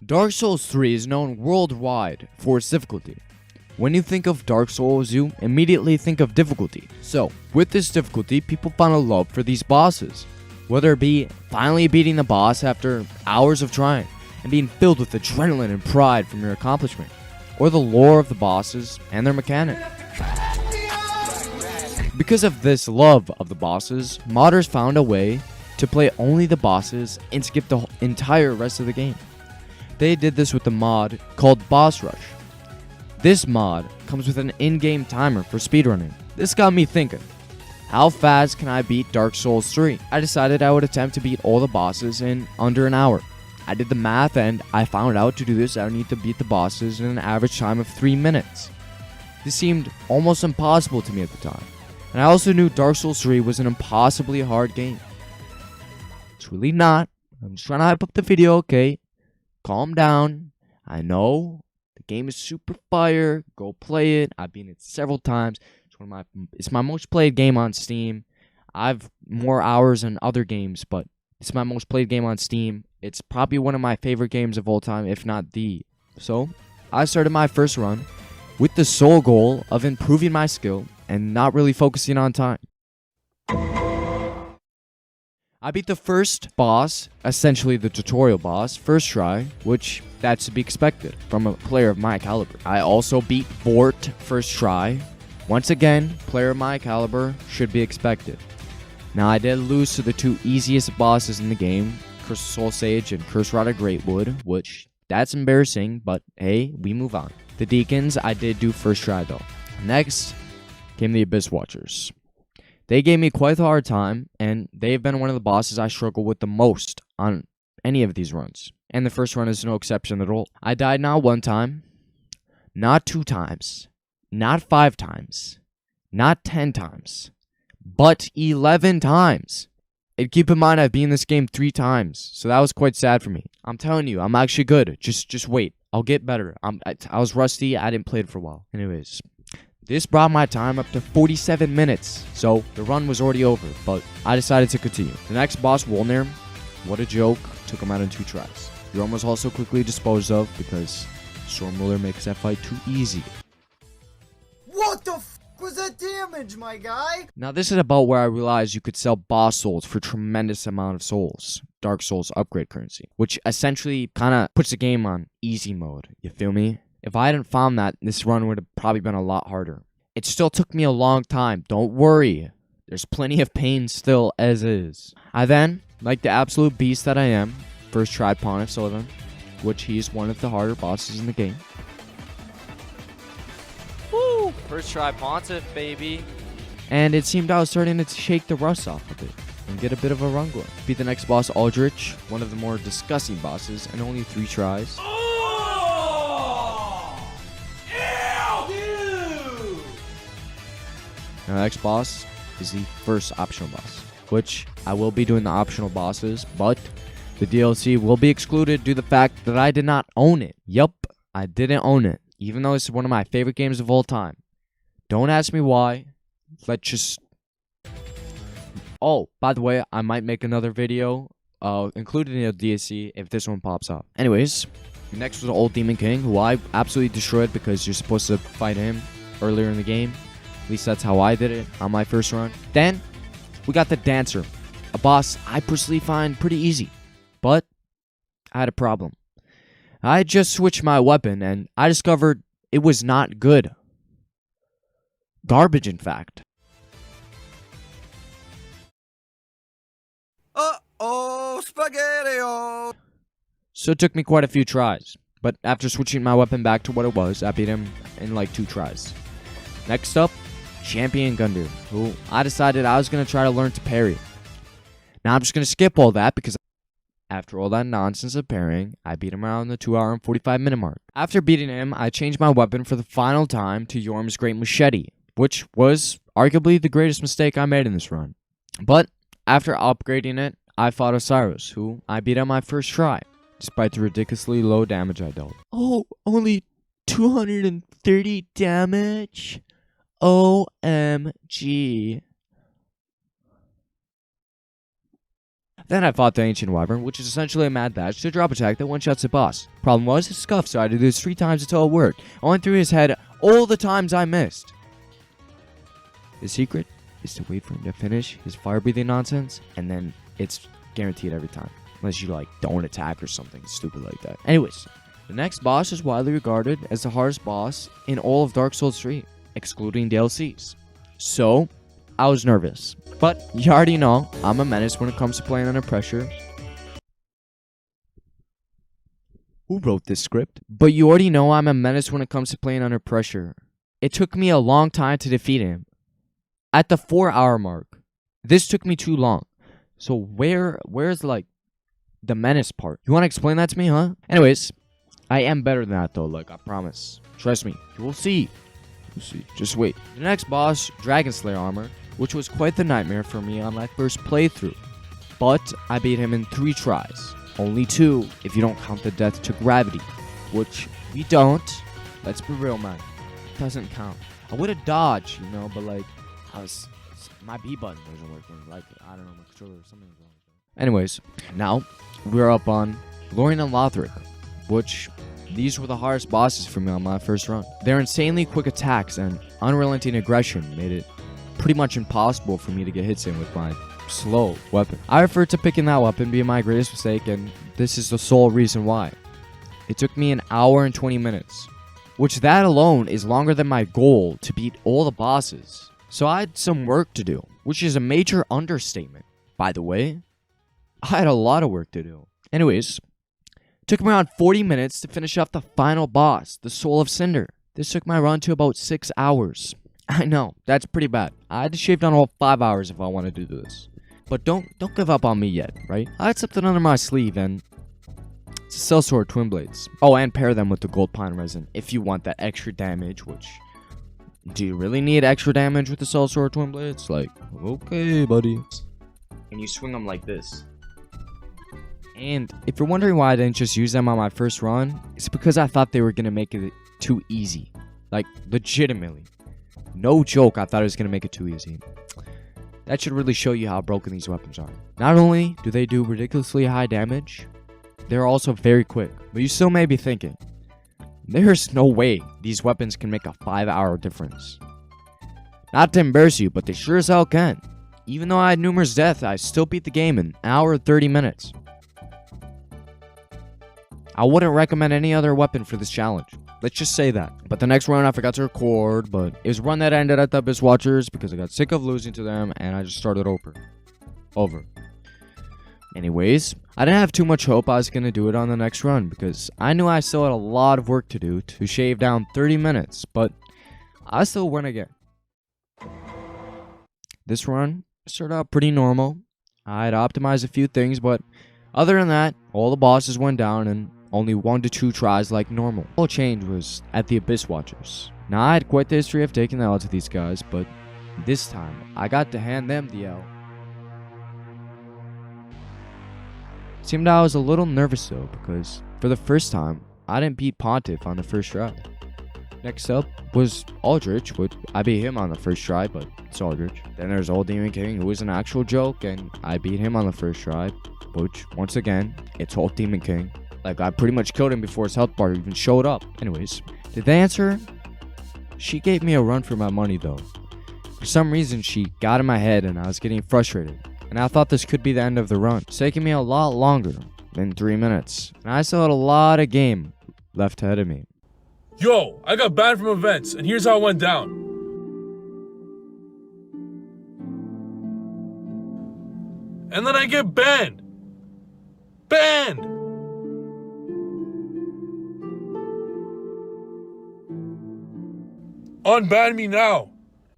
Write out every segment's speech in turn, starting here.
Dark Souls 3 is known worldwide for its difficulty. When you think of Dark Souls, you immediately think of difficulty. So, with this difficulty, people found a love for these bosses. Whether it be finally beating the boss after hours of trying, and being filled with adrenaline and pride from your accomplishment, or the lore of the bosses and their mechanic. Because of this love of the bosses, modders found a way to play only the bosses and skip the entire rest of the game. They did this with a mod called Boss Rush. This mod comes with an in-game timer for speedrunning. This got me thinking, how fast can I beat Dark Souls 3? I decided I would attempt to beat all the bosses in under an hour. I did the math and I found out to do this I would need to beat the bosses in an average time of 3 minutes. This seemed almost impossible to me at the time. And I also knew Dark Souls 3 was an impossibly hard game. It's really not. I'm just trying to hype up the video, okay? Calm down. I know the game is super fire. Go play it. I've beaten it several times. It's my most played game on Steam. I've more hours than other games, but it's my most played game on Steam. It's probably one of my favorite games of all time, if not the. So, I started my first run with the sole goal of improving my skill and not really focusing on time. I beat the first boss, essentially the tutorial boss, first try, which that's to be expected from a player of my caliber. I also beat Vordt first try. Once again, player of my caliber should be expected. Now I did lose to the two easiest bosses in the game, Curse of Soul Sage and Curse Rod of Greatwood, which that's embarrassing, but hey, we move on. The Deacons I did do first try though. Next came the Abyss Watchers. They gave me quite a hard time, and they've been one of the bosses I struggle with the most on any of these runs. And the first run is no exception at all. I died not 1 time, not 2 times, not 5 times, not 10 times, but 11 times. And keep in mind, I've been in this game 3 times, so that was quite sad for me. I'm telling you, I'm actually good. Just wait. I'll get better. I was rusty. I didn't play it for a while. Anyways, this brought my time up to 47 minutes, so the run was already over, but I decided to continue. The next boss, Wolnir, what a joke, took him out in 2 tries. Yorm was also quickly disposed of because Stormruler makes that fight too easy. What the f was that damage, my guy? Now this is about where I realized you could sell boss souls for a tremendous amount of souls. Dark Souls upgrade currency, which essentially kind of puts the game on easy mode, you feel me? If I hadn't found that, this run would have probably been a lot harder. It still took me a long time, don't worry. There's plenty of pain still as is. I then, like the absolute beast that I am, first tried Pontiff Sulyvahn, which he's one of the harder bosses in the game. Woo! First try Pontiff, baby. And it seemed I was starting to shake the rust off of it and get a bit of a run going. Beat the next boss, Aldrich, one of the more disgusting bosses, and only 3 tries. Now, the next boss is the first optional boss, which I will be doing the optional bosses, but the DLC will be excluded due to the fact that I did not own it. Yup, I didn't own it, even though it's one of my favorite games of all time. Don't ask me why. Let's just... Oh, by the way, I might make another video, including the DLC, if this one pops up. Anyways, next was the Old Demon King, who I absolutely destroyed because you're supposed to fight him earlier in the game. At least that's how I did it on my first run. Then, we got the Dancer, a boss I personally find pretty easy. But, I had a problem. I just switched my weapon, and I discovered it was not good. Garbage, in fact. Uh-oh, Spaghetti-O! So it took me quite a few tries. But after switching my weapon back to what it was, I beat him in like 2 tries. Next up, Champion Gundyr, who I decided I was going to try to learn to parry. Now I'm just going to skip all that because after all that nonsense of parrying, I beat him around the 2 hour and 45 minute mark. After beating him, I changed my weapon for the final time to Yorm's Great Machete, which was arguably the greatest mistake I made in this run. But after upgrading it, I fought Osiris, who I beat on my first try, despite the ridiculously low damage I dealt. Oh, only 230 damage? OMG. Then I fought the Ancient Wyvern, which is essentially a mad dash to drop attack that one-shots the boss. Problem was, his scuff, so I had to do this 3 times until it worked. I went through his head all the times I missed. The secret is to wait for him to finish his fire-breathing nonsense, and then it's guaranteed every time. Unless you, like, don't attack or something stupid like that. Anyways, the next boss is widely regarded as the hardest boss in all of Dark Souls 3, excluding DLCs. So, I was nervous. But you already know, I'm a menace when it comes to playing under pressure. Who wrote this script? But you already know I'm a menace when it comes to playing under pressure. It took me a long time to defeat him. At the 4-hour mark. This took me too long. So where's like the menace part? You want to explain that to me, huh? Anyways, I am better than that though, like I promise. Trust me. You will see. You'll see. Just wait. The next boss, Dragon Slayer armor, which was quite the nightmare for me on my first playthrough. But I beat him in 3 tries. Only 2 if you don't count the death to gravity. Which we don't. Let's be real, man. It doesn't count. I would have dodged, you know, but like my B button wasn't working. Like, I don't know, my controller or something was wrong. Anyways, now we're up on Lorien and Lothric, which these were the hardest bosses for me on my first run. Their insanely quick attacks and unrelenting aggression made it pretty much impossible for me to get hits in with my slow weapon. I refer to picking that weapon being my greatest mistake, and this is the sole reason why. It took me 1 hour and 20 minutes, which that alone is longer than my goal to beat all the bosses. So I had some work to do, which is a major understatement. By the way, I had a lot of work to do. Anyways, it took me around 40 minutes to finish off the final boss, the Soul of Cinder. This took my run to about 6 hours. I know, that's pretty bad. I had to shave down all 5 hours if I wanted to do this. But don't give up on me yet, right? I had something under my sleeve, and it's a Sellsword Twin Blades. Oh, and pair them with the Gold Pine Resin if you want that extra damage, which... Do you really need extra damage with the Sellsword Twin Blades? Like, okay, buddy. And you swing them like this. And if you're wondering why I didn't just use them on my first run, it's because I thought they were going to make it too easy. Like, legitimately. No joke, I thought it was going to make it too easy. That should really show you how broken these weapons are. Not only do they do ridiculously high damage, they're also very quick. But you still may be thinking, there's no way these weapons can make a 5-hour difference. Not to embarrass you, but they sure as hell can. Even though I had numerous deaths, I still beat the game in 1 hour and 30 minutes. I wouldn't recommend any other weapon for this challenge. Let's just say that. But the next run I forgot to record, but it was a run that ended at the Abyss Watchers because I got sick of losing to them and I just started over. Anyways, I didn't have too much hope I was going to do it on the next run because I knew I still had a lot of work to do to shave down 30 minutes, but I still went again. This run started out pretty normal. I had optimized a few things, but other than that, all the bosses went down and only 1 to 2 tries like normal. All change was at the Abyss Watchers. Now I had quite the history of taking the L to these guys, but this time I got to hand them the L. Seemed I was a little nervous though, because for the first time, I didn't beat Pontiff on the first try. Next up was Aldrich, which I beat him on the first try, but it's Aldrich. Then there's Old Demon King, who was an actual joke, and I beat him on the first try, which, once again, it's Old Demon King. Like, I pretty much killed him before his health bar even showed up. Anyways, the dancer, she gave me a run for my money though. For some reason, she got in my head and I was getting frustrated. And I thought this could be the end of the run. It's taking me a lot longer than 3 minutes. And I still had a lot of game left ahead of me. Yo, I got banned from events, and here's how it went down. And then I get banned. Banned! Unban me now.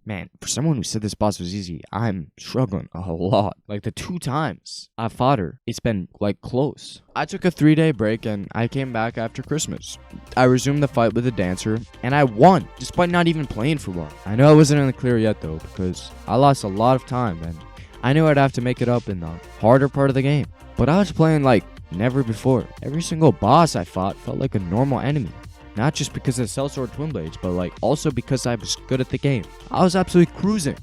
Man, for someone who said this boss was easy, I'm struggling a lot. Like, the 2 times I fought her, it's been, like, close. I took a 3-day break, and I came back after Christmas. I resumed the fight with the dancer, and I won, despite not even playing for one. I know I wasn't in the clear yet, though, because I lost a lot of time, and I knew I'd have to make it up in the harder part of the game. But I was playing like never before. Every single boss I fought felt like a normal enemy. Not just because of Sellsword Twin Blades, but like also because I was good at the game. I was absolutely cruising.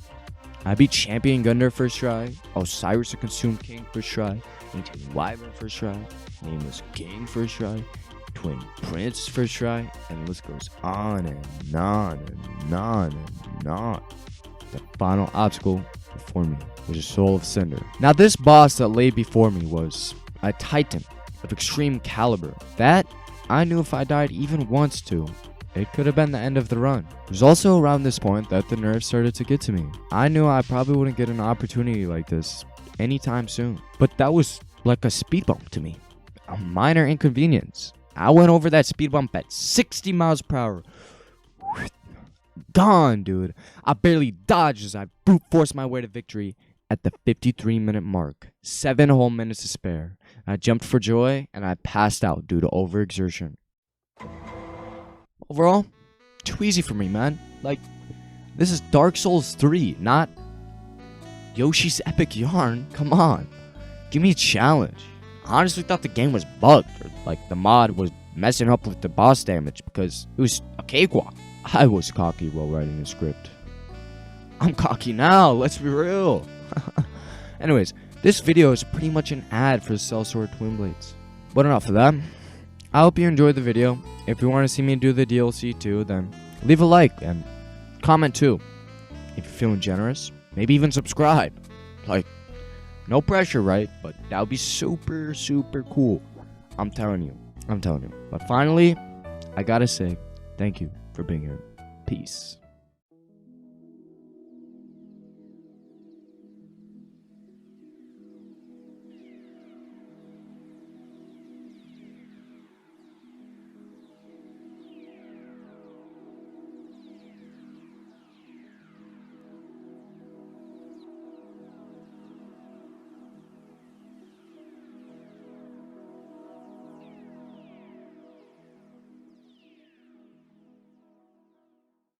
I beat Champion Gundar first try, Osiris the Consumed King first try, Ancient Wyvern first try, Nameless King first try, Twin Prince first try, and the list goes on and on and on and on. The final obstacle before me was a Soul of Cinder. Now this boss that lay before me was a Titan of extreme caliber. That I knew if I died even once too, it could have been the end of the run. It was also around this point that the nerves started to get to me. I knew I probably wouldn't get an opportunity like this anytime soon. But that was like a speed bump to me. A minor inconvenience. I went over that speed bump at 60 miles per hour. Gone, dude. I barely dodged as I brute forced my way to victory at the 53-minute mark. 7 whole minutes to spare. I jumped for joy and I passed out due to overexertion. Overall, too easy for me, man. Like, this is Dark Souls 3, not Yoshi's Epic Yarn. Come on. Give me a challenge. I honestly thought the game was bugged, or like the mod was messing up with the boss damage because it was a cakewalk. I was cocky while writing the script. I'm cocky now, let's be real. Anyways, this video is pretty much an ad for the Sellsword Twin Blades. But enough of that. I hope you enjoyed the video. If you want to see me do the DLC too, then leave a like and comment too. If you're feeling generous, maybe even subscribe. Like, no pressure, right? But that would be super, super cool. I'm telling you. But finally, I gotta say, thank you for being here. Peace.